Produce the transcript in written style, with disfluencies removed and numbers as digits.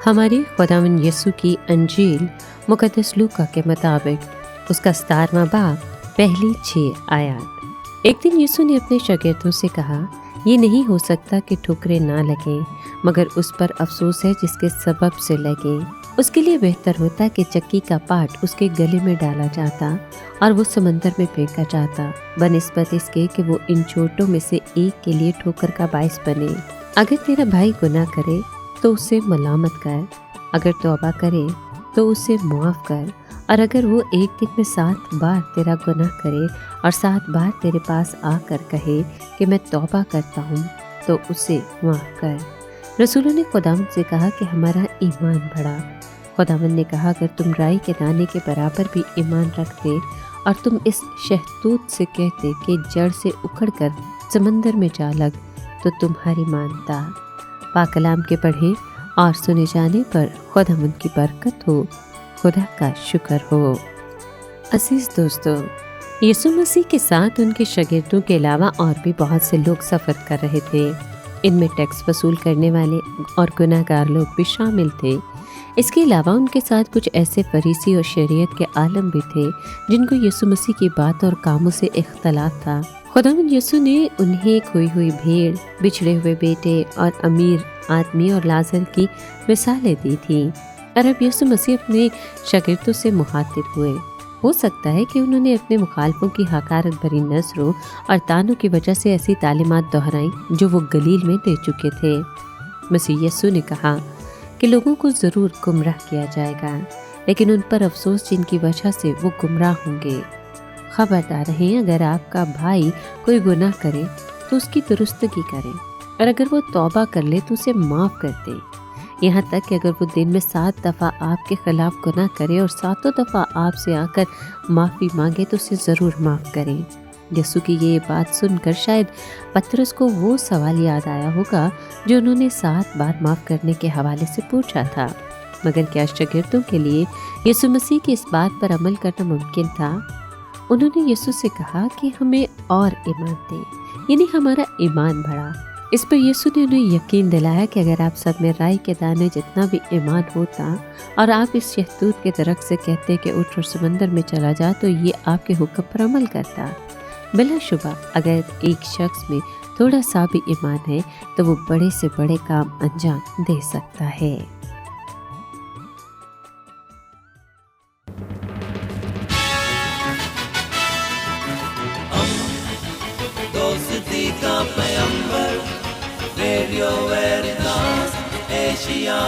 हमारे खुदावंद यीशु की अंजील मुकद्दस लूका के मुताबिक उसका 17वां बाब पहली 6 आयत। एक दिन यीशु ने अपने शागिर्दों से कहा, ये नहीं हो सकता कि ठोकरें ना लगें, मगर उस पर अफसोस है जिसके सबब से लगे। उसके लिए बेहतर होता कि चक्की का पाट उसके गले में डाला जाता और वो समंदर में फेंका जाता, बनिस्बत इसके कि वो इन चोटों में से एक के लिए ठोकर का बाइस बने। अगर तेरा भाई गुनाह करे तो उसे मलामत कर, अगर तौबा करे तो उसे मुआफ कर, और अगर वो एक दिन में 7 बार तेरा गुनाह करे और 7 बार तेरे पास आकर कहे कि मैं तौबा करता हूँ, तो उसे मुआफ कर। रसूलों ने खुदावंद से कहा कि हमारा ईमान बढ़ा। खुदावंद ने कहा, अगर तुम राई के दाने के बराबर भी ईमान रखते और तुम इस शहतूत से कहते कि जड़ से उखड़कर समंदर में जा लग, तो तुम्हारी मानता। पाक कलाम के पढ़े और सुने जाने पर खुदावंद की बरकत हो। खुदा का शुक्र हो। अजीज दोस्तों, यीशु मसीह के साथ उनके शागिर्दों के अलावा और भी बहुत से लोग सफ़र कर रहे थे। इनमें टैक्स वसूल करने वाले और गुनाहगार लोग भी शामिल थे। इसके अलावा उनके साथ कुछ ऐसे फरीसी और शरीयत के आलम भी थे जिनको यीशु मसीह की बात और कामों से इख्तलाफ था। खुदावंद यीशु ने उन्हें खोई हुई भेड़, बिछड़े हुए बेटे और अमीर आदमी और लाजर की मिसालें दी थी। और अब यीशु मसीह अपने शागिर्दों से मुखातिब हुए। हो सकता है कि उन्होंने अपने मुखालफों की हकारत भरी नज़रों और तानों की वजह से ऐसी तालीमात दोहराई जो वो गलील में दे चुके थे। मसीह यीशु ने कहा कि लोगों को ज़रूर गुमराह किया जाएगा, लेकिन उन पर अफसोस जिनकी वजह से वो गुमराह होंगे। खबरदार रहें, अगर आपका भाई कोई गुनाह करे तो उसकी दुरुस्तगी करें, और अगर वो तौबा कर ले तो उसे माफ़ कर दें। यहाँ तक कि अगर वो दिन में 7 दफ़ा आपके खिलाफ गुनाह करे और 7 दफ़ा आपसे आकर माफ़ी मांगे तो उसे ज़रूर माफ़ करें। यीशु की ये बात सुनकर शायद पतरस को वो सवाल याद आया होगा जो उन्होंने 7 बार माफ़ करने के हवाले से पूछा था। मगर क्या शागिर्दों के लिए यीशु मसीह की इस बात पर अमल करना मुमकिन था? उन्होंने यीशु से कहा कि हमें और ईमान दें, यानी हमारा ईमान बढ़ा। इस पर यीशु ने उन्हें यकीन दिलाया कि अगर आप सब में राई के दाने जितना भी ईमान होता और आप इस शहतूत के दरख्त से कहते कि उठ और समंदर में चला जा, तो ये आपके हुक्म पर अमल करता। बिलाशुबा अगर एक शख्स में थोड़ा सा भी ईमान है तो वो बड़े से बड़े काम अंजाम दे सकता है। दोस्ती का पैगंबर, रेडियो वेरितास एशिया।